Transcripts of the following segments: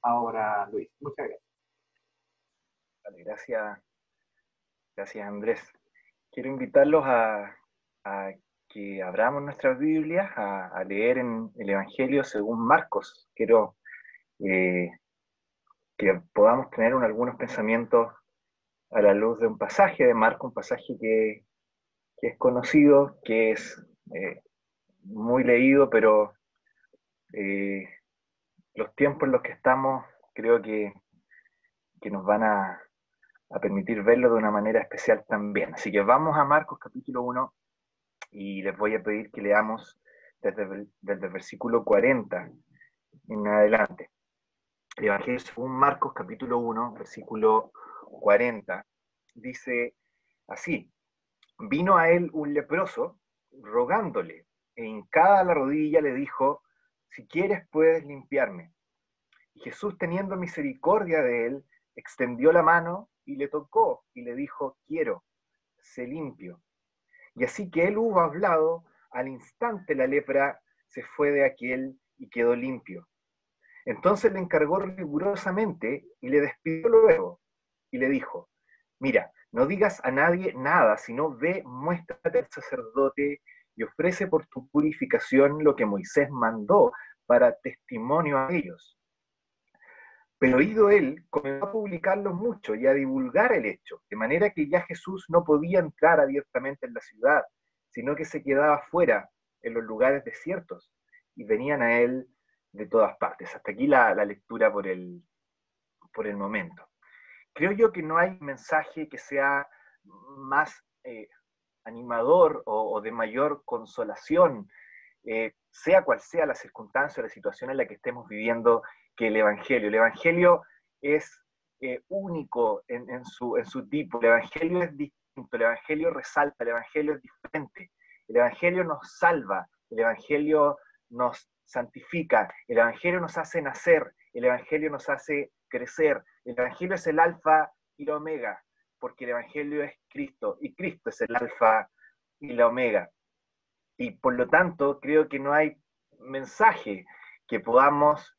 ahora, Luis. Muchas gracias. Vale, gracias Andrés. Quiero invitarlos a que abramos nuestras Biblias, a leer en el Evangelio según Marcos. Quiero que podamos tener algunos pensamientos a la luz de un pasaje de Marcos, un pasaje que es conocido, que es muy leído, pero los tiempos en los que estamos creo que nos van a permitir verlo de una manera especial también. Así que vamos a Marcos capítulo 1 y les voy a pedir que leamos desde el versículo 40 en adelante. El Evangelio según Marcos capítulo 1, versículo 40, dice así: vino a él un leproso rogándole, e hincada la rodilla le dijo: si quieres puedes limpiarme. Y Jesús, teniendo misericordia de él, extendió la mano y le tocó y le dijo: quiero, sé limpio. Y así que él hubo hablado, al instante la lepra se fue de aquel y quedó limpio. Entonces le encargó rigurosamente y le despidió luego y le dijo: mira, no digas a nadie nada, sino ve, muéstrate al sacerdote y ofrece por tu purificación lo que Moisés mandó para testimonio a ellos. Pero oído él, comenzó a publicarlo mucho y a divulgar el hecho, de manera que ya Jesús no podía entrar abiertamente en la ciudad, sino que se quedaba fuera, en los lugares desiertos, y venían a él de todas partes. Hasta aquí la lectura por el momento. Creo yo que no hay mensaje que sea más animador o de mayor consolación, sea cual sea la circunstancia o la situación en la que estemos viviendo, que el Evangelio. El Evangelio es único en su tipo, el Evangelio es distinto, el Evangelio resalta, el Evangelio es diferente, el Evangelio nos salva, el Evangelio nos santifica, el Evangelio nos hace nacer, el Evangelio nos hace crecer, el Evangelio es el alfa y la omega, porque el Evangelio es Cristo, y Cristo es el alfa y la omega. Y por lo tanto, creo que no hay mensaje que podamos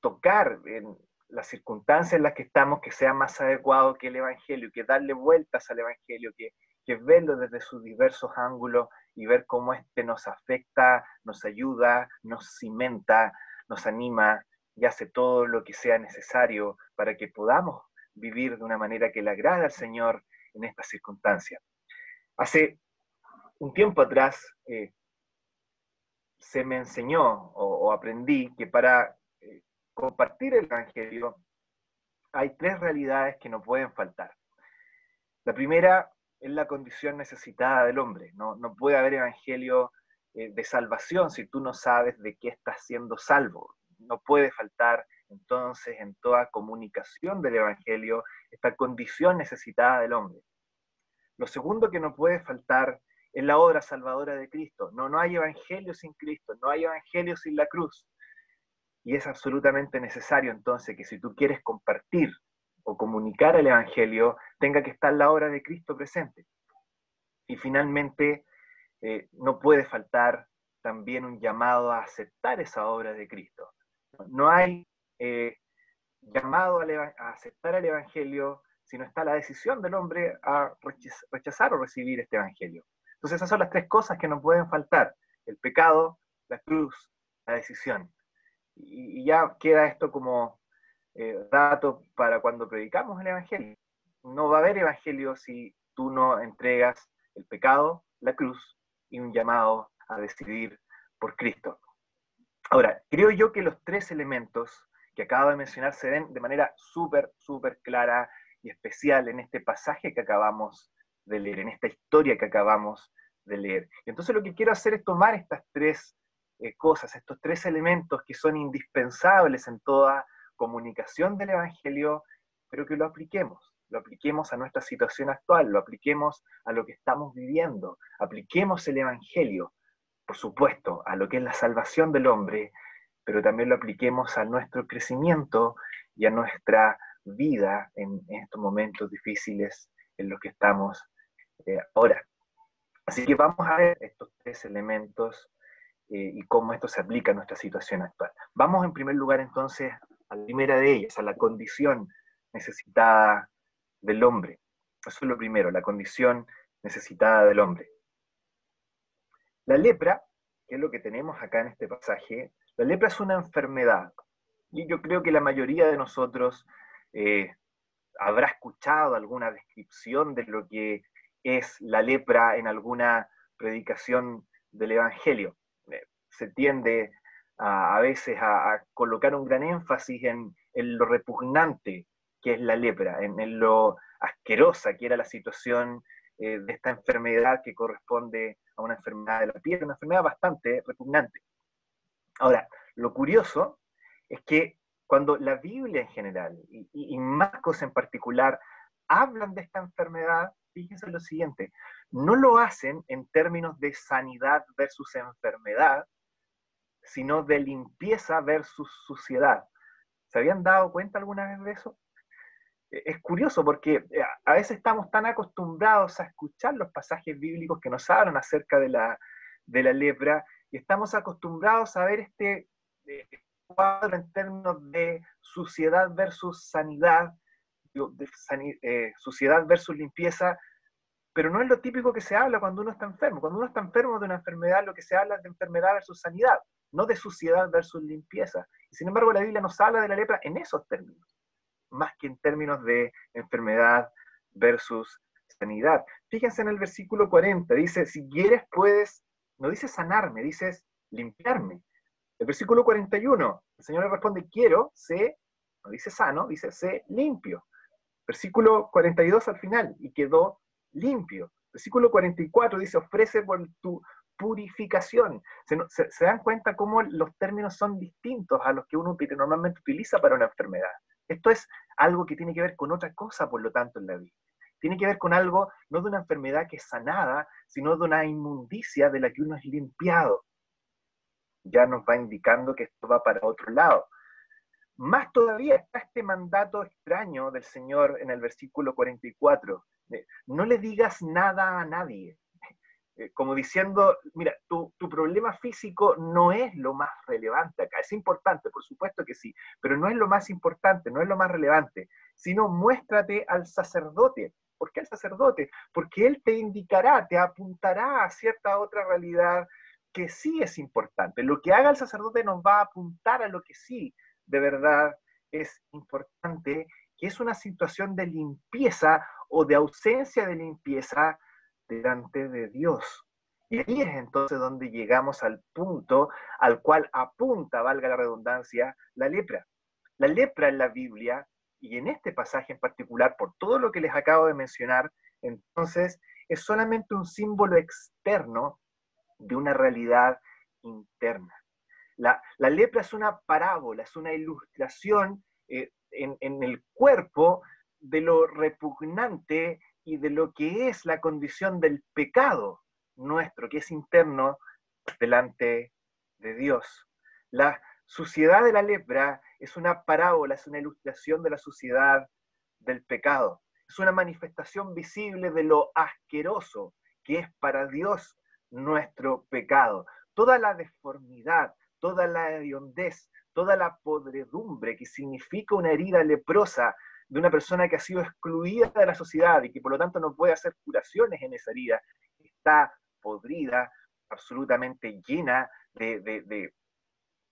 tocar en las circunstancias en las que estamos que sea más adecuado que el Evangelio, que darle vueltas al Evangelio, que verlo desde sus diversos ángulos y ver cómo este nos afecta, nos ayuda, nos cimenta, nos anima y hace todo lo que sea necesario para que podamos vivir de una manera que le agrade al Señor en estas circunstancias. Hace un tiempo atrás se me enseñó o aprendí que para compartir el Evangelio hay tres realidades que no pueden faltar. La primera es la condición necesitada del hombre. No puede haber Evangelio de salvación si tú no sabes de qué estás siendo salvo. No puede faltar entonces en toda comunicación del Evangelio esta condición necesitada del hombre. Lo segundo que no puede faltar es la obra salvadora de Cristo. No hay evangelio sin Cristo, no hay evangelio sin la cruz. Y es absolutamente necesario entonces que si tú quieres compartir o comunicar el evangelio, tenga que estar la obra de Cristo presente. Y finalmente, no puede faltar también un llamado a aceptar esa obra de Cristo. No hay llamado a aceptar el evangelio si no está la decisión del hombre a rechazar o recibir este evangelio. Entonces esas son las tres cosas que no pueden faltar: el pecado, la cruz, la decisión. Y ya queda esto como dato para cuando predicamos el evangelio. No va a haber evangelio si tú no entregas el pecado, la cruz y un llamado a decidir por Cristo. Ahora, creo yo que los tres elementos que acabo de mencionar se ven de manera súper clara y especial en este pasaje que acabamos de leer, en esta historia que acabamos de leer. Entonces lo que quiero hacer es tomar estas tres cosas, estos tres elementos que son indispensables en toda comunicación del Evangelio, pero que lo apliquemos a nuestra situación actual, lo apliquemos a lo que estamos viviendo, apliquemos el Evangelio, por supuesto, a lo que es la salvación del hombre, pero también lo apliquemos a nuestro crecimiento y a nuestra vida en estos momentos difíciles en los que estamos ahora. Así que vamos a ver estos tres elementos y cómo esto se aplica a nuestra situación actual. Vamos en primer lugar entonces a la primera de ellas, a la condición necesitada del hombre. Eso es lo primero, la condición necesitada del hombre. La lepra, que es lo que tenemos acá en este pasaje, la lepra es una enfermedad. Y yo creo que la mayoría de nosotros habrá escuchado alguna descripción de lo que es la lepra en alguna predicación del Evangelio. Se tiende a veces a colocar un gran énfasis en lo repugnante que es la lepra, en lo asquerosa que era la situación de esta enfermedad que corresponde a una enfermedad de la piel, una enfermedad bastante repugnante. Ahora, lo curioso es que cuando la Biblia en general y Marcos en particular hablan de esta enfermedad, fíjense lo siguiente, no lo hacen en términos de sanidad versus enfermedad, sino de limpieza versus suciedad. ¿Se habían dado cuenta alguna vez de eso? Es curioso porque a veces estamos tan acostumbrados a escuchar los pasajes bíblicos que nos hablan acerca de la lepra y estamos acostumbrados a ver este cuadro en términos de suciedad versus sanidad, suciedad versus limpieza, pero no es lo típico que se habla cuando uno está enfermo. Cuando uno está enfermo de una enfermedad, lo que se habla es de enfermedad versus sanidad, no de suciedad versus limpieza. Y sin embargo, la Biblia nos habla de la lepra en esos términos, más que en términos de enfermedad versus sanidad. Fíjense en el versículo 40, dice, si quieres puedes, no dice sanarme, dices limpiarme. El versículo 41, el Señor le responde, quiero, sé, no dice sano, dice sé limpio. Versículo 42 al final, y quedó limpio. Versículo 44 dice, ofrece por tu purificación. ¿Se dan cuenta cómo los términos son distintos a los que uno normalmente utiliza para una enfermedad? Esto es algo que tiene que ver con otra cosa, por lo tanto, en la vida. Tiene que ver con algo, no de una enfermedad que es sanada, sino de una inmundicia de la que uno es limpiado. Ya nos va indicando que esto va para otro lado. Más todavía está este mandato extraño del Señor en el versículo 44. No le digas nada a nadie. Como diciendo, mira, tu problema físico no es lo más relevante acá. Es importante, por supuesto que sí, pero no es lo más importante, no es lo más relevante, sino muéstrate al sacerdote. ¿Por qué al sacerdote? Porque él te indicará, te apuntará a cierta otra realidad que sí es importante. Lo que haga el sacerdote nos va a apuntar a lo que sí, de verdad, es importante, que es una situación de limpieza o de ausencia de limpieza delante de Dios. Y ahí es entonces donde llegamos al punto al cual apunta, valga la redundancia, la lepra. La lepra en la Biblia, y en este pasaje en particular, por todo lo que les acabo de mencionar, entonces es solamente un símbolo externo de una realidad interna. La lepra es una parábola, es una ilustración en el cuerpo de lo repugnante y de lo que es la condición del pecado nuestro, que es interno delante de Dios. La suciedad de la lepra es una parábola, es una ilustración de la suciedad del pecado. Es una manifestación visible de lo asqueroso que es para Dios nuestro pecado. Toda la deformidad, toda la hediondez, toda la podredumbre que significa una herida leprosa de una persona que ha sido excluida de la sociedad y que por lo tanto no puede hacer curaciones en esa herida, está podrida, absolutamente llena de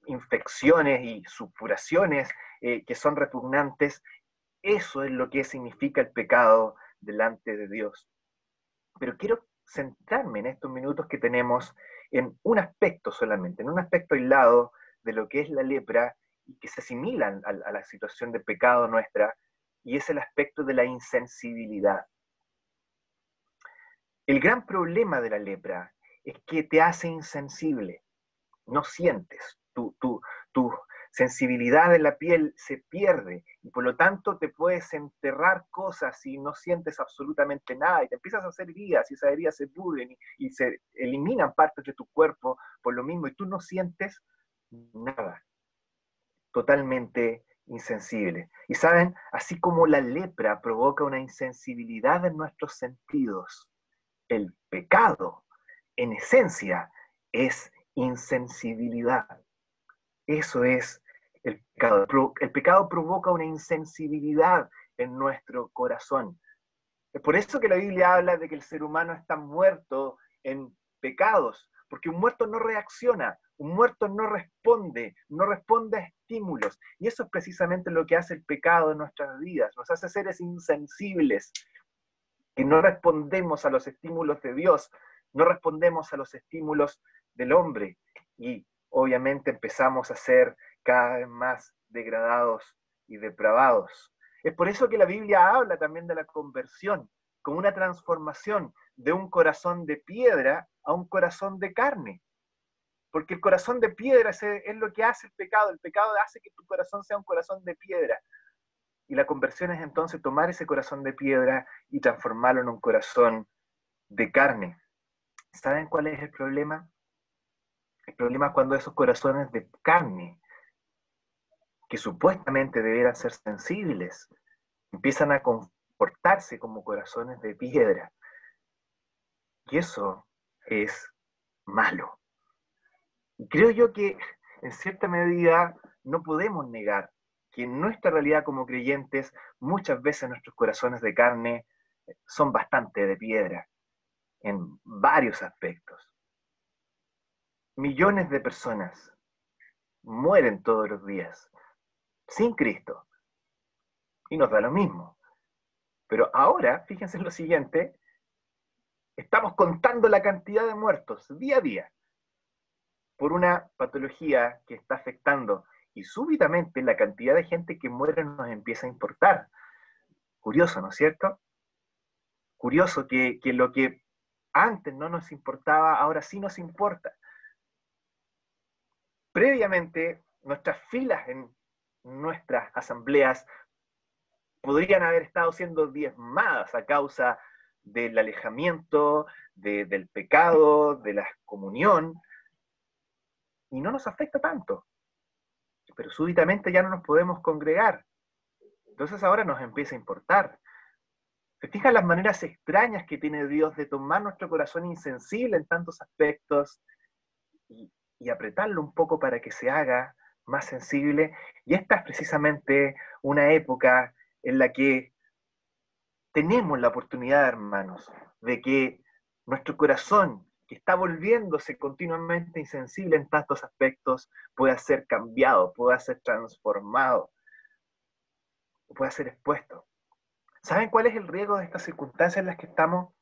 infecciones y supuraciones que son repugnantes. Eso es lo que significa el pecado delante de Dios. Pero quiero centrarme en estos minutos que tenemos en un aspecto solamente, en un aspecto aislado de lo que es la lepra y que se asimilan a la situación de pecado nuestra, y es el aspecto de la insensibilidad. El gran problema de la lepra es que te hace insensible, no sientes, tu sensibilidad en la piel se pierde y por lo tanto te puedes enterrar cosas y no sientes absolutamente nada y te empiezas a hacer heridas y esas heridas se pudren y se eliminan partes de tu cuerpo por lo mismo y tú no sientes nada, totalmente insensible. Y saben, así como la lepra provoca una insensibilidad en nuestros sentidos, el pecado en esencia es insensibilidad. Eso es el pecado. El pecado provoca una insensibilidad en nuestro corazón. Es por eso que la Biblia habla de que el ser humano está muerto en pecados, porque un muerto no reacciona, un muerto no responde a estímulos. Y eso es precisamente lo que hace el pecado en nuestras vidas, nos hace seres insensibles, que no respondemos a los estímulos de Dios, no respondemos a los estímulos del hombre, y obviamente empezamos a ser cada vez más degradados y depravados. Es por eso que la Biblia habla también de la conversión, como una transformación de un corazón de piedra a un corazón de carne. Porque el corazón de piedra es lo que hace el pecado hace que tu corazón sea un corazón de piedra. Y la conversión es entonces tomar ese corazón de piedra y transformarlo en un corazón de carne. ¿Saben cuál es el problema? El problema es cuando esos corazones de carne, que supuestamente debieran ser sensibles, empiezan a comportarse como corazones de piedra. Y eso es malo. Y creo yo que en cierta medida no podemos negar que en nuestra realidad como creyentes muchas veces nuestros corazones de carne son bastante de piedra en varios aspectos. Millones de personas mueren todos los días sin Cristo y nos da lo mismo. Pero ahora, fíjense en lo siguiente, estamos contando la cantidad de muertos día a día por una patología que está afectando y súbitamente la cantidad de gente que muere nos empieza a importar. Curioso, ¿no es cierto? Curioso que lo que antes no nos importaba, ahora sí nos importa. Previamente, nuestras filas en nuestras asambleas podrían haber estado siendo diezmadas a causa del alejamiento, del pecado, de la comunión, y no nos afecta tanto. Pero súbitamente ya no nos podemos congregar. Entonces ahora nos empieza a importar. ¿Se fijan las maneras extrañas que tiene Dios de tomar nuestro corazón insensible en tantos aspectos y apretarlo un poco para que se haga más sensible? Y esta es precisamente una época en la que tenemos la oportunidad, hermanos, de que nuestro corazón, que está volviéndose continuamente insensible en tantos aspectos, pueda ser cambiado, pueda ser transformado, pueda ser expuesto. ¿Saben cuál es el riesgo de estas circunstancias en las que estamos?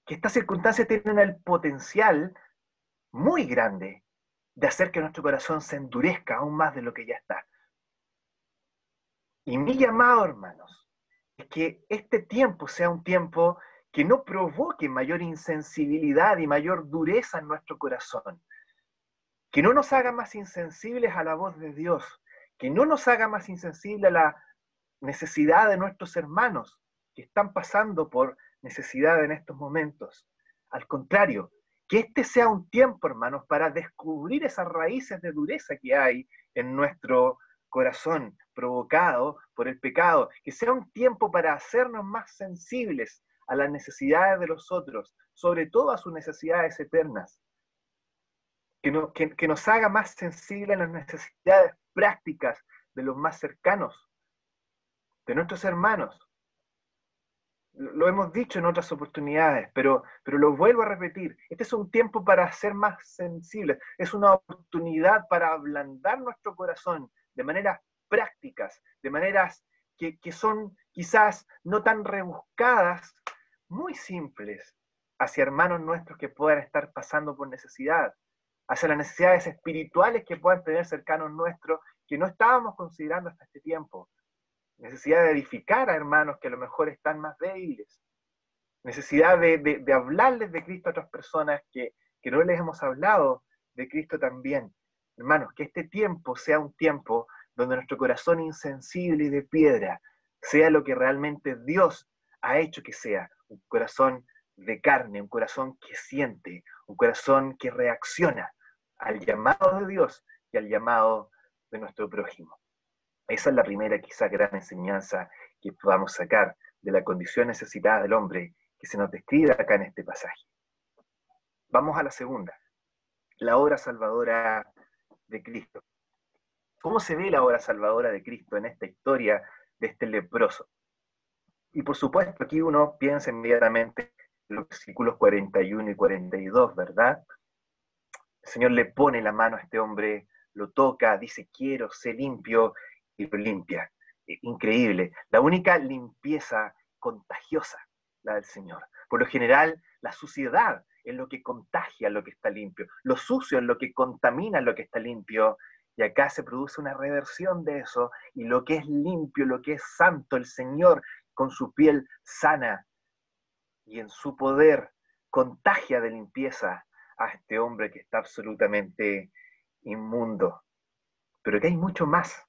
Que estas circunstancias tienen el potencial muy grande de hacer que nuestro corazón se endurezca aún más de lo que ya está. Y mi llamado, hermanos, es que este tiempo sea un tiempo que no provoque mayor insensibilidad y mayor dureza en nuestro corazón, que no nos haga más insensibles a la voz de Dios, que no nos haga más insensibles a la necesidad de nuestros hermanos que están pasando por necesidad en estos momentos. Al contrario, que este sea un tiempo, hermanos, para descubrir esas raíces de dureza que hay en nuestro corazón provocado por el pecado, que sea un tiempo para hacernos más sensibles a las necesidades de los otros, sobre todo a sus necesidades eternas, que nos haga más sensibles a las necesidades prácticas de los más cercanos, de nuestros hermanos. Lo hemos dicho en otras oportunidades, pero lo vuelvo a repetir. Este es un tiempo para ser más sensibles. Es una oportunidad para ablandar nuestro corazón de maneras prácticas, de maneras que son quizás no tan rebuscadas, muy simples, hacia hermanos nuestros que puedan estar pasando por necesidad, hacia las necesidades espirituales que puedan tener cercanos nuestros que no estábamos considerando hasta este tiempo. Necesidad de edificar a hermanos que a lo mejor están más débiles, necesidad de hablarles de Cristo a otras personas que no les hemos hablado de Cristo también. Hermanos, que este tiempo sea un tiempo donde nuestro corazón insensible y de piedra sea lo que realmente Dios ha hecho que sea, un corazón de carne, un corazón que siente, un corazón que reacciona al llamado de Dios y al llamado de nuestro prójimo. Esa es la primera, quizá, gran enseñanza que podamos sacar de la condición necesitada del hombre que se nos describe acá en este pasaje. Vamos a la segunda, la obra salvadora de Cristo. ¿Cómo se ve la obra salvadora de Cristo en esta historia de este leproso? Y por supuesto, aquí uno piensa inmediatamente en los versículos 41 y 42, ¿verdad? El Señor le pone la mano a este hombre, lo toca, dice, quiero, sé limpio, y lo limpia. Increíble. La única limpieza contagiosa, la del Señor. Por lo general, la suciedad es lo que contagia lo que está limpio. Lo sucio es lo que contamina lo que está limpio. Y acá se produce una reversión de eso. Y lo que es limpio, lo que es santo, el Señor con su piel sana y en su poder contagia de limpieza a este hombre que está absolutamente inmundo. Pero que hay mucho más.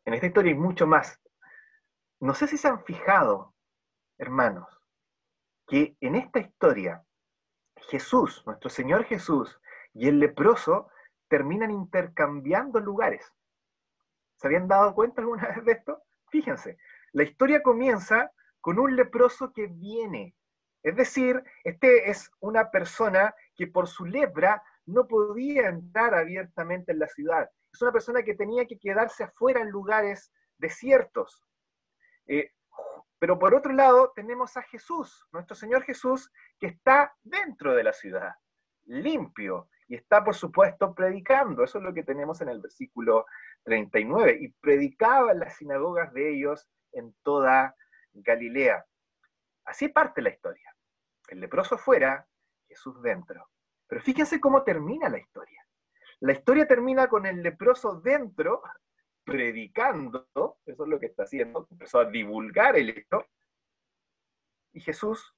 En esta historia hay mucho más. No sé si se han fijado, hermanos, que en esta historia Jesús, nuestro Señor Jesús, y el leproso terminan intercambiando lugares. ¿Se habían dado cuenta alguna vez de esto? Fíjense, la historia comienza con un leproso que viene. Es decir, este es una persona que por su lepra no podía entrar abiertamente en la ciudad. Es una persona que tenía que quedarse afuera en lugares desiertos. Eh, pero por otro lado tenemos a Jesús, nuestro Señor Jesús, que está dentro de la ciudad, limpio, y está por supuesto predicando. Eso es lo que tenemos en el versículo 39. Y predicaba en las sinagogas de ellos en toda Galilea. Así parte la historia. El leproso fuera, Jesús dentro. Pero fíjense cómo termina la historia. La historia termina con el leproso dentro, predicando, eso es lo que está haciendo, empezó a divulgar el hecho. Y Jesús,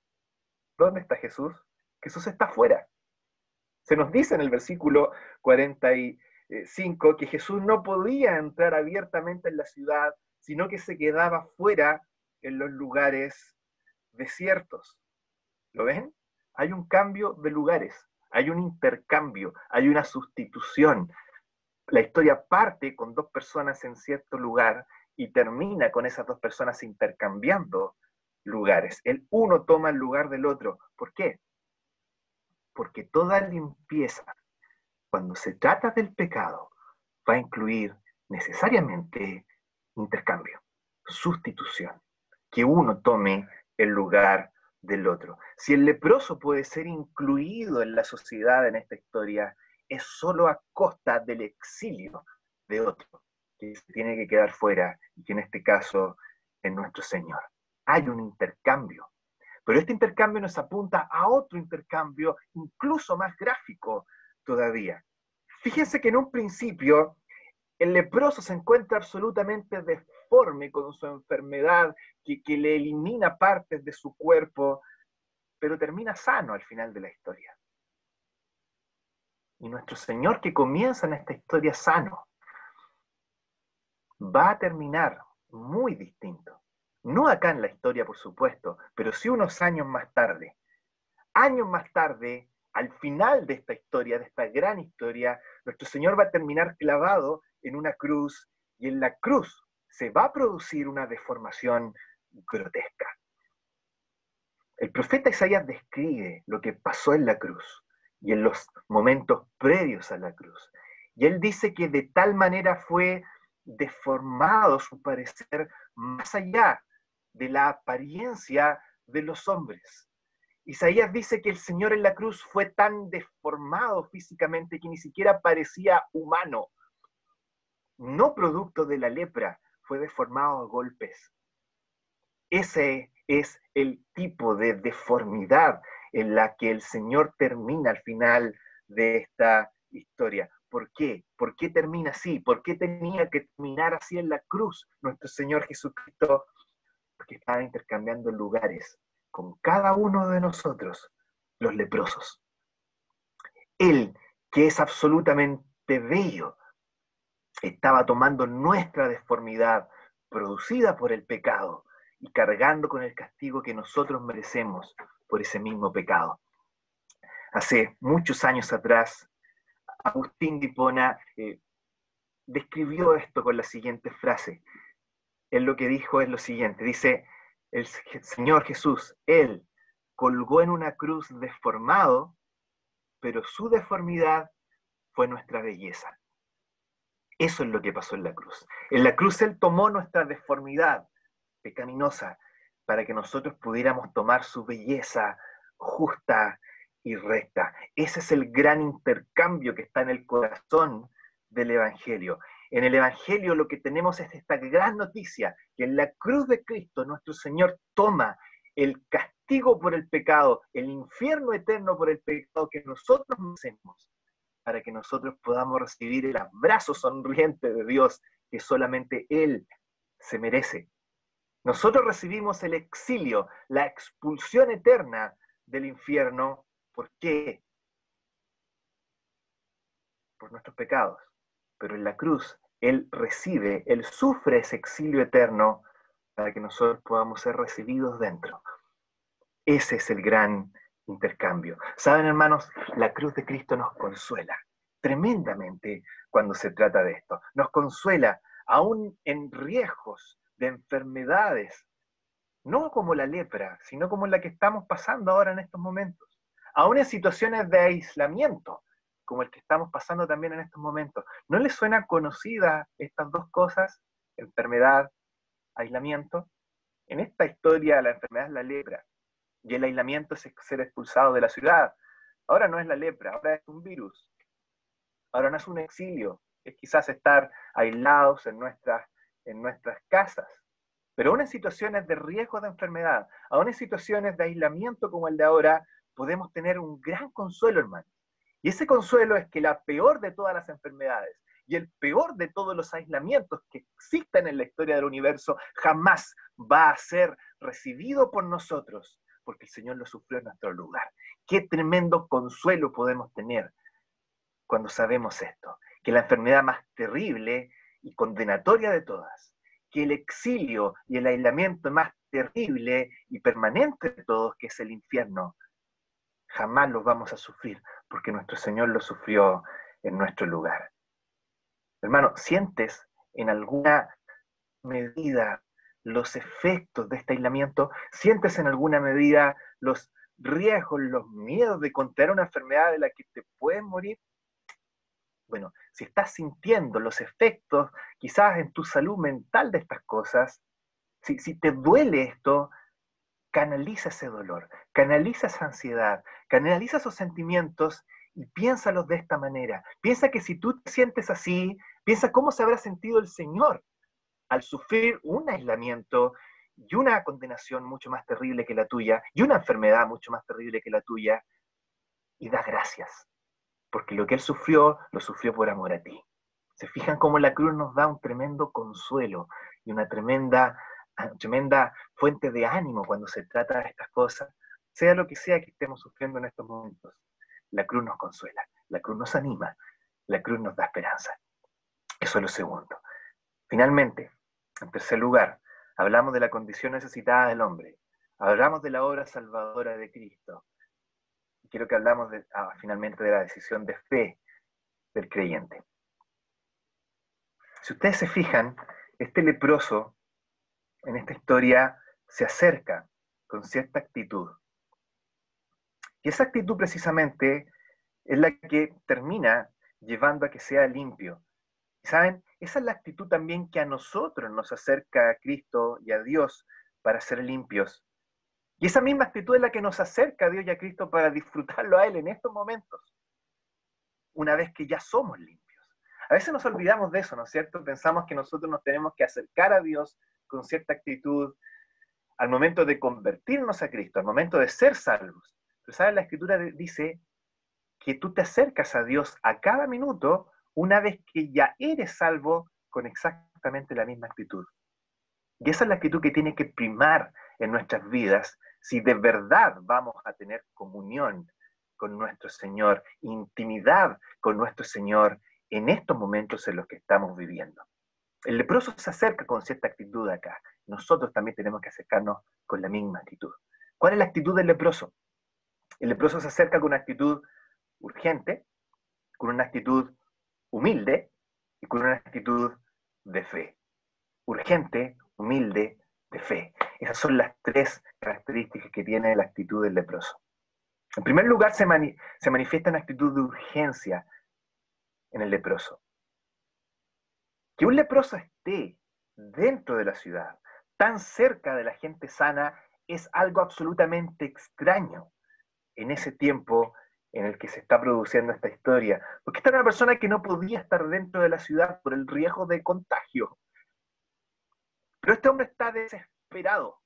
¿dónde está Jesús? Jesús está afuera. Se nos dice en el versículo 45 que Jesús no podía entrar abiertamente en la ciudad, sino que se quedaba fuera en los lugares desiertos. ¿Lo ven? Hay un cambio de lugares, hay un intercambio, hay una sustitución. La historia parte con dos personas en cierto lugar y termina con esas dos personas intercambiando lugares. El uno toma el lugar del otro. ¿Por qué? Porque toda limpieza, cuando se trata del pecado, va a incluir necesariamente intercambio, sustitución, que uno tome el lugar del otro. Si el leproso puede ser incluido en la sociedad en esta historia, es solo a costa del exilio de otro, que se tiene que quedar fuera, y que en este caso es nuestro Señor. Hay un intercambio, pero este intercambio nos apunta a otro intercambio incluso más gráfico todavía. Fíjense que en un principio el leproso se encuentra absolutamente deforme con su enfermedad que le elimina partes de su cuerpo, pero termina sano al final de la historia. Y nuestro Señor, que comienza en esta historia sano, va a terminar muy distinto. No acá en la historia, por supuesto, pero sí unos años más tarde. Años más tarde, al final de esta historia, de esta gran historia, nuestro Señor va a terminar clavado en una cruz, y en la cruz se va a producir una deformación grotesca. El profeta Isaías describe lo que pasó en la cruz y en los momentos previos a la cruz. Y él dice que de tal manera fue deformado su parecer más allá de la apariencia de los hombres. Isaías dice que el Señor en la cruz fue tan deformado físicamente que ni siquiera parecía humano. No producto de la lepra, fue deformado a golpes. Ese es el tipo de deformidad en la que el Señor termina al final de esta historia. ¿Por qué? ¿Por qué termina así? ¿Por qué tenía que terminar así en la cruz nuestro Señor Jesucristo? Porque estaba intercambiando lugares con cada uno de nosotros, los leprosos. Él, que es absolutamente bello, estaba tomando nuestra deformidad producida por el pecado y cargando con el castigo que nosotros merecemos por ese mismo pecado. Hace muchos años atrás, Agustín de Hipona describió esto con la siguiente frase. Él lo que dijo es lo siguiente, dice, el Señor Jesús, Él colgó en una cruz deformado, pero su deformidad fue nuestra belleza. Eso es lo que pasó en la cruz. En la cruz Él tomó nuestra deformidad pecaminosa para que nosotros pudiéramos tomar su belleza justa y recta. Ese es el gran intercambio que está en el corazón del Evangelio. En el Evangelio lo que tenemos es esta gran noticia, que en la cruz de Cristo nuestro Señor toma el castigo por el pecado, el infierno eterno por el pecado que nosotros merecemos, para que nosotros podamos recibir el abrazo sonriente de Dios que solamente Él se merece. Nosotros recibimos el exilio, la expulsión eterna del infierno. ¿Por qué? Por nuestros pecados. Pero en la cruz, Él recibe, Él sufre ese exilio eterno para que nosotros podamos ser recibidos dentro. Ese es el gran intercambio. ¿Saben, hermanos? La cruz de Cristo nos consuela tremendamente cuando se trata de esto. Nos consuela aún en riesgos de enfermedades, no como la lepra, sino como la que estamos pasando ahora en estos momentos. Aún en situaciones de aislamiento, como el que estamos pasando también en estos momentos. ¿No les suena conocida estas dos cosas? Enfermedad, aislamiento. En esta historia la enfermedad es la lepra y el aislamiento es ser expulsado de la ciudad. Ahora no es la lepra, ahora es un virus. Ahora no es un exilio, es quizás estar aislados en nuestras casas. Pero aún en situaciones de riesgo de enfermedad, aún en situaciones de aislamiento como el de ahora, podemos tener un gran consuelo, hermano. Y ese consuelo es que la peor de todas las enfermedades y el peor de todos los aislamientos que existen en la historia del universo jamás va a ser recibido por nosotros, porque el Señor lo sufrió en nuestro lugar. Qué tremendo consuelo podemos tener cuando sabemos esto, que la enfermedad más terrible y condenatoria de todas, que el exilio y el aislamiento más terrible y permanente de todos, que es el infierno, jamás los vamos a sufrir, porque nuestro Señor lo sufrió en nuestro lugar. Hermano, ¿sientes en alguna medida los efectos de este aislamiento? ¿Sientes en alguna medida los riesgos, los miedos de contraer una enfermedad de la que te puedes morir? Bueno, si estás sintiendo los efectos quizás en tu salud mental de estas cosas, si te duele esto, canaliza ese dolor, canaliza esa ansiedad, canaliza esos sentimientos y piénsalos de esta manera. Piensa que si tú te sientes así, piensa cómo se habrá sentido el Señor al sufrir un aislamiento y una condenación mucho más terrible que la tuya y una enfermedad mucho más terrible que la tuya, y da gracias, porque lo que Él sufrió, lo sufrió por amor a ti. ¿Se fijan cómo la cruz nos da un tremendo consuelo y una tremenda fuente de ánimo cuando se trata de estas cosas? Sea lo que sea que estemos sufriendo en estos momentos, la cruz nos consuela, la cruz nos anima, la cruz nos da esperanza. Eso es lo segundo. Finalmente, en tercer lugar, hablamos de la condición necesitada del hombre, hablamos de la obra salvadora de Cristo. Quiero que hablamos finalmente de la decisión de fe del creyente. Si ustedes se fijan, este leproso en esta historia se acerca con cierta actitud. Y esa actitud precisamente es la que termina llevando a que sea limpio. Y saben, esa es la actitud también que a nosotros nos acerca a Cristo y a Dios para ser limpios. Y esa misma actitud es la que nos acerca a Dios y a Cristo para disfrutarlo a Él en estos momentos, una vez que ya somos limpios. A veces nos olvidamos de eso, ¿no es cierto? Pensamos que nosotros nos tenemos que acercar a Dios con cierta actitud al momento de convertirnos a Cristo, al momento de ser salvos. Pero ¿sabes? La Escritura dice que tú te acercas a Dios a cada minuto una vez que ya eres salvo con exactamente la misma actitud. Y esa es la actitud que tiene que primar en nuestras vidas si de verdad vamos a tener comunión con nuestro Señor, intimidad con nuestro Señor en estos momentos en los que estamos viviendo. El leproso se acerca con cierta actitud acá. Nosotros también tenemos que acercarnos con la misma actitud. ¿Cuál es la actitud del leproso? El leproso se acerca con una actitud urgente, con una actitud humilde y con una actitud de fe. Urgente, humilde, de fe. Esas son las tres características que tiene la actitud del leproso. En primer lugar, se manifiesta una actitud de urgencia en el leproso. Que un leproso esté dentro de la ciudad, tan cerca de la gente sana, es algo absolutamente extraño en ese tiempo en el que se está produciendo esta historia. Porque esta era una persona que no podía estar dentro de la ciudad por el riesgo de contagio. Pero este hombre está desesperado.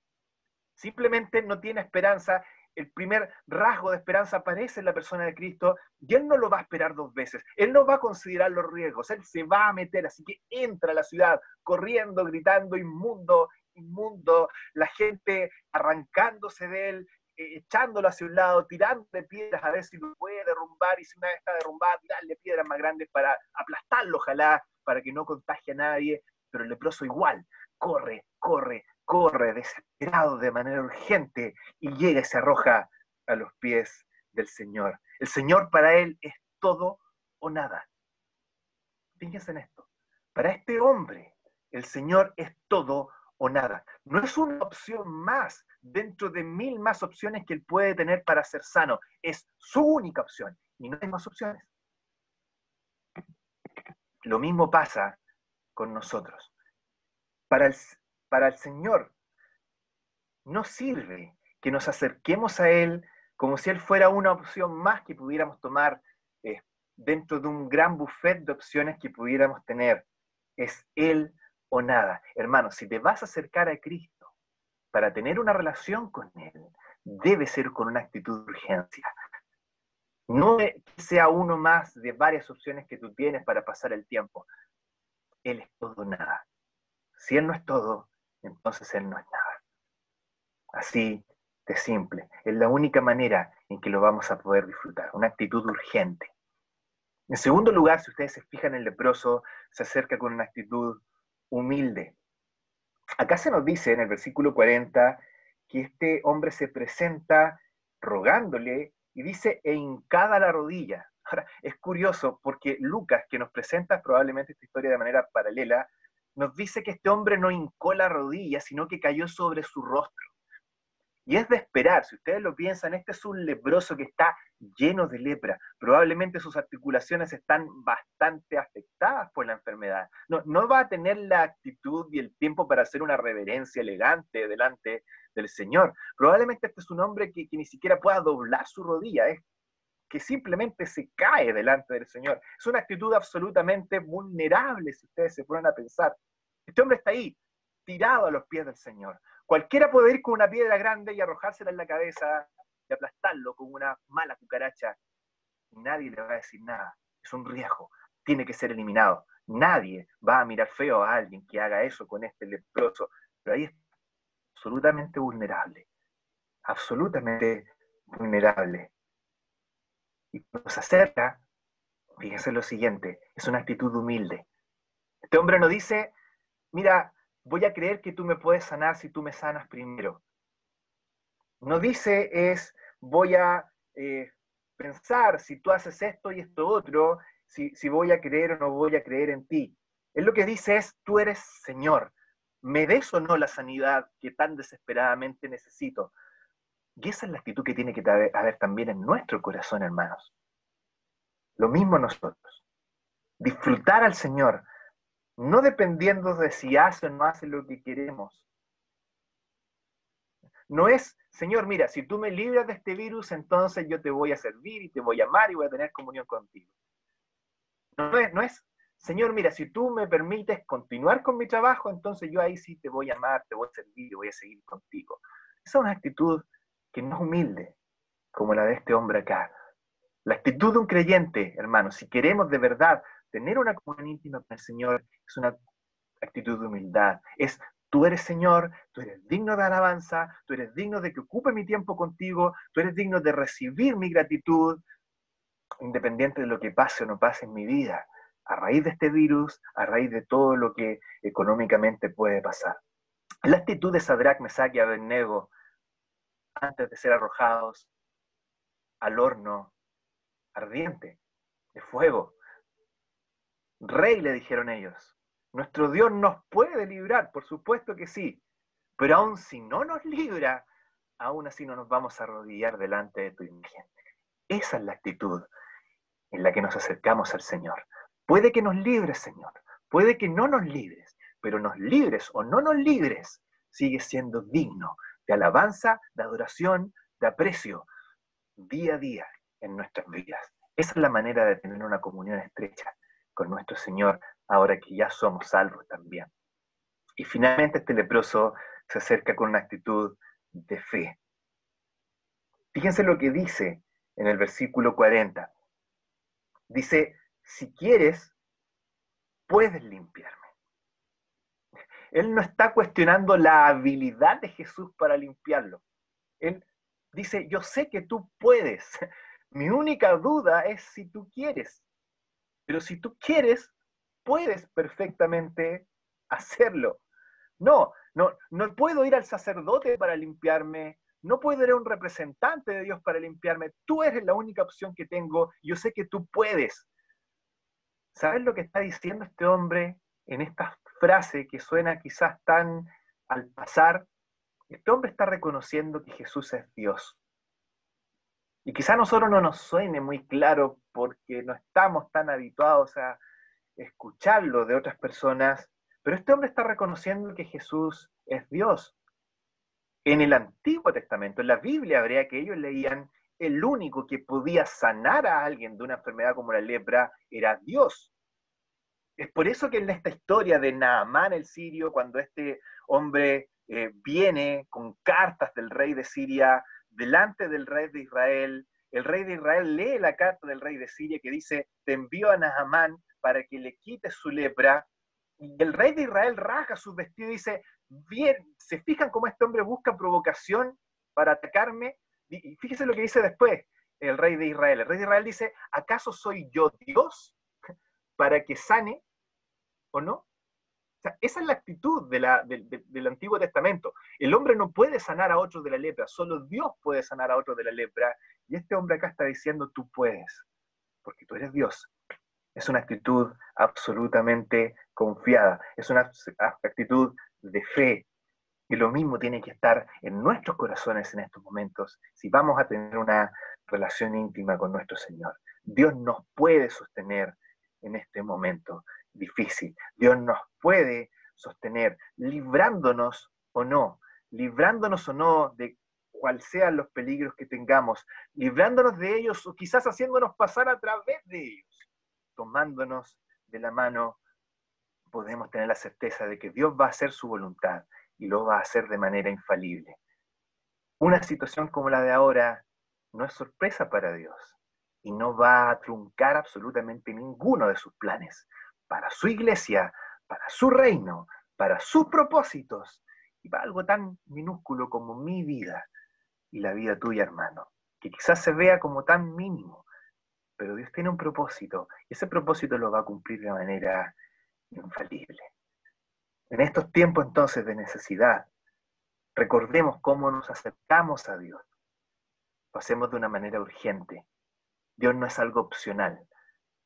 Simplemente no tiene esperanza. El primer rasgo de esperanza aparece en la persona de Cristo y él no lo va a esperar dos veces. Él no va a considerar los riesgos. Él se va a meter, así que entra a la ciudad corriendo, gritando, inmundo, inmundo. La gente arrancándose de él, echándolo hacia un lado, tirándole piedras a ver si lo puede derrumbar, y si una vez está derrumbada, tirarle piedras más grandes para aplastarlo, ojalá, para que no contagie a nadie. Pero el leproso igual, corre, corre, corre, desesperado de manera urgente, y llega y se arroja a los pies del Señor. El Señor para él es todo o nada. Fíjense en esto. Para este hombre, el Señor es todo o nada. No es una opción más dentro de 1000 más opciones que él puede tener para ser sano. Es su única opción y no hay más opciones. Lo mismo pasa con nosotros. Para el Señor no sirve que nos acerquemos a Él como si Él fuera una opción más que pudiéramos tomar dentro de un gran buffet de opciones que pudiéramos tener. Es Él o nada. Hermano, si te vas a acercar a Cristo para tener una relación con Él, debe ser con una actitud de urgencia. No que sea uno más de varias opciones que tú tienes para pasar el tiempo. Él es todo o nada. Si Él no es todo, entonces Él no es nada. Así de simple. Es la única manera en que lo vamos a poder disfrutar. Una actitud urgente. En segundo lugar, si ustedes se fijan, el leproso se acerca con una actitud humilde. Acá se nos dice en el versículo 40 que este hombre se presenta rogándole y dice, e hincada la rodilla. Ahora, es curioso porque Lucas, que nos presenta probablemente esta historia de manera paralela, nos dice que este hombre no hincó la rodilla, sino que cayó sobre su rostro. Y es de esperar, si ustedes lo piensan, este es un leproso que está lleno de lepra. Probablemente sus articulaciones están bastante afectadas por la enfermedad. No va a tener la actitud y el tiempo para hacer una reverencia elegante delante del Señor. Probablemente este es un hombre que ni siquiera pueda doblar su rodilla, es que simplemente se cae delante del Señor. Es una actitud absolutamente vulnerable, si ustedes se ponen a pensar. Este hombre está ahí, tirado a los pies del Señor. Cualquiera puede ir con una piedra grande y arrojársela en la cabeza y aplastarlo como una mala cucaracha. Y nadie le va a decir nada. Es un riesgo. Tiene que ser eliminado. Nadie va a mirar feo a alguien que haga eso con este leproso. Pero ahí es absolutamente vulnerable. Absolutamente vulnerable. Y cuando se acerca, fíjense lo siguiente, es una actitud humilde. Este hombre no dice, mira, voy a creer que tú me puedes sanar si tú me sanas primero. No dice voy a pensar si tú haces esto y esto otro, si voy a creer o no voy a creer en ti. Él lo que dice es, tú eres Señor, me des o no la sanidad que tan desesperadamente necesito. Y esa es la actitud que tiene que haber también en nuestro corazón, hermanos. Lo mismo nosotros. Disfrutar al Señor, no dependiendo de si hace o no hace lo que queremos. No es, Señor, mira, si tú me libras de este virus, entonces yo te voy a servir y te voy a amar y voy a tener comunión contigo. No es, Señor, mira, si tú me permites continuar con mi trabajo, entonces yo ahí sí te voy a amar, te voy a servir y voy a seguir contigo. Esa es una actitud que no es humilde, como la de este hombre acá. La actitud de un creyente, hermano, si queremos de verdad tener una comunión íntima con el Señor, es una actitud de humildad. Es, tú eres Señor, tú eres digno de alabanza, tú eres digno de que ocupe mi tiempo contigo, tú eres digno de recibir mi gratitud, independiente de lo que pase o no pase en mi vida, a raíz de este virus, a raíz de todo lo que económicamente puede pasar. La actitud de Sadrach, Mesach y Abednego, antes de ser arrojados al horno ardiente, de fuego. Rey, le dijeron ellos, nuestro Dios nos puede librar, por supuesto que sí, pero aun si no nos libra, aún así no nos vamos a arrodillar delante de tu imagen. Esa es la actitud en la que nos acercamos al Señor. Puede que nos libre, Señor, Puede que no nos libres, pero nos libres o no nos libres, sigue siendo digno de alabanza, de adoración, de aprecio, día a día en nuestras vidas. Esa es la manera de tener una comunión estrecha con nuestro Señor, ahora que ya somos salvos también. Y finalmente este leproso se acerca con una actitud de fe. Fíjense lo que dice en el versículo 40. Dice, si quieres, puedes limpiarme. Él no está cuestionando la habilidad de Jesús para limpiarlo. Él dice, yo sé que tú puedes. Mi única duda es si tú quieres. Pero si tú quieres, puedes perfectamente hacerlo. No puedo ir al sacerdote para limpiarme. No puedo ir a un representante de Dios para limpiarme. Tú eres la única opción que tengo. Yo sé que tú puedes. ¿Sabes lo que está diciendo este hombre en esta frase que suena quizás tan al pasar? Este hombre está reconociendo que Jesús es Dios. Y quizás a nosotros no nos suene muy claro porque no estamos tan habituados a escucharlo de otras personas, pero este hombre está reconociendo que Jesús es Dios. En el Antiguo Testamento, en la Biblia hebrea que ellos leían, el único que podía sanar a alguien de una enfermedad como la lepra era Dios. Es por eso que en esta historia de Naamán el sirio, cuando este hombre viene con cartas del rey de Siria delante del rey de Israel, el rey de Israel lee la carta del rey de Siria que dice, te envío a Naamán para que le quites su lepra, y el rey de Israel rasga sus vestidos y dice, bien, ¿se fijan cómo este hombre busca provocación para atacarme? Y fíjese lo que dice después el rey de Israel. El rey de Israel dice, ¿acaso soy yo Dios para que sane o no? O sea, esa es la actitud del Antiguo Testamento. El hombre no puede sanar a otro de la lepra, solo Dios puede sanar a otro de la lepra. Y este hombre acá está diciendo, tú puedes, porque tú eres Dios. Es una actitud absolutamente confiada, es una actitud de fe. Y lo mismo tiene que estar en nuestros corazones en estos momentos, si vamos a tener una relación íntima con nuestro Señor. Dios nos puede sostener en este momento difícil. Dios nos puede sostener, librándonos o no de cual sean los peligros que tengamos, librándonos de ellos o quizás haciéndonos pasar a través de ellos, tomándonos de la mano, podemos tener la certeza de que Dios va a hacer su voluntad y lo va a hacer de manera infalible. Una situación como la de ahora no es sorpresa para Dios y no va a truncar absolutamente ninguno de sus planes para su iglesia, para su reino, para sus propósitos y para algo tan minúsculo como mi vida y la vida tuya, hermano, que quizás se vea como tan mínimo, pero Dios tiene un propósito y ese propósito lo va a cumplir de manera infalible. En estos tiempos entonces de necesidad, recordemos cómo nos acercamos a Dios. Lo hacemos de una manera urgente. Dios no es algo opcional.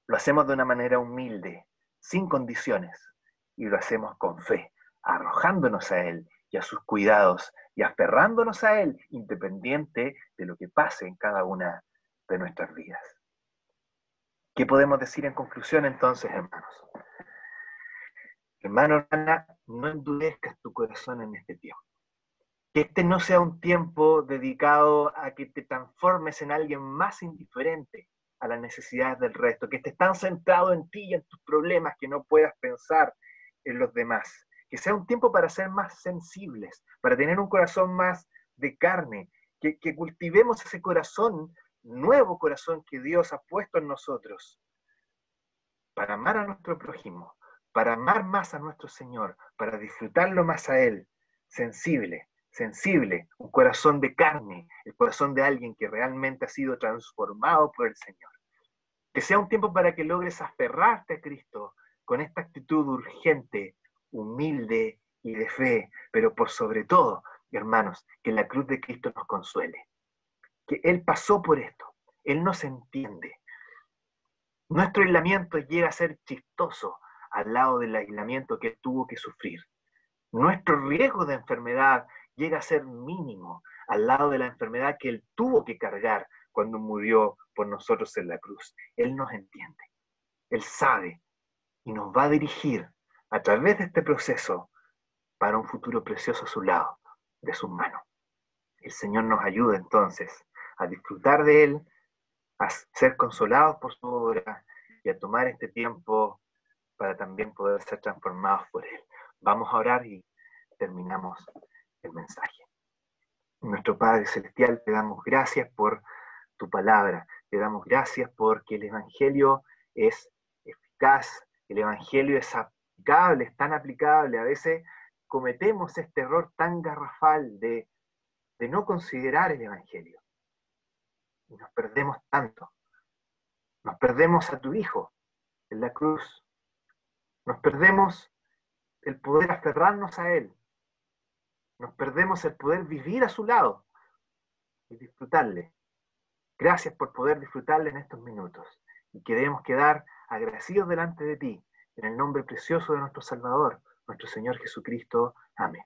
Lo hacemos de una manera humilde, sin condiciones, y lo hacemos con fe, arrojándonos a Él y a sus cuidados y aferrándonos a Él, independiente de lo que pase en cada una de nuestras vidas. ¿Qué podemos decir en conclusión entonces, hermanos? Hermano, hermana, no endurezcas tu corazón en este tiempo. Que este no sea un tiempo dedicado a que te transformes en alguien más indiferente a las necesidades del resto, que estés tan centrado en ti y en tus problemas que no puedas pensar en los demás. Que sea un tiempo para ser más sensibles, para tener un corazón más de carne, que cultivemos ese corazón, nuevo corazón que Dios ha puesto en nosotros, para amar a nuestro prójimo, para amar más a nuestro Señor, para disfrutarlo más a Él, sensible, un corazón de carne, el corazón de alguien que realmente ha sido transformado por el Señor. Que sea un tiempo para que logres aferrarte a Cristo con esta actitud urgente, humilde y de fe, pero por sobre todo, hermanos, que la cruz de Cristo nos consuele. Que Él pasó por esto, Él nos entiende. Nuestro aislamiento llega a ser chistoso al lado del aislamiento que Él tuvo que sufrir. Nuestro riesgo de enfermedad llega a ser mínimo al lado de la enfermedad que Él tuvo que cargar cuando murió por nosotros en la cruz. Él nos entiende, Él sabe y nos va a dirigir a través de este proceso para un futuro precioso a su lado, de sus manos. El Señor nos ayuda entonces a disfrutar de Él, a ser consolados por su obra y a tomar este tiempo para también poder ser transformados por Él. Vamos a orar y terminamos el mensaje. Nuestro Padre Celestial, te damos gracias por tu palabra, te damos gracias porque el Evangelio es eficaz, el Evangelio es aplicable, es tan aplicable. A veces cometemos este error tan garrafal de no considerar el Evangelio. Y nos perdemos tanto. Nos perdemos a tu Hijo en la cruz. Nos perdemos el poder aferrarnos a Él. Nos perdemos el poder vivir a su lado y disfrutarle. Gracias por poder disfrutarle en estos minutos. Y queremos quedar agradecidos delante de ti, en el nombre precioso de nuestro Salvador, nuestro Señor Jesucristo. Amén.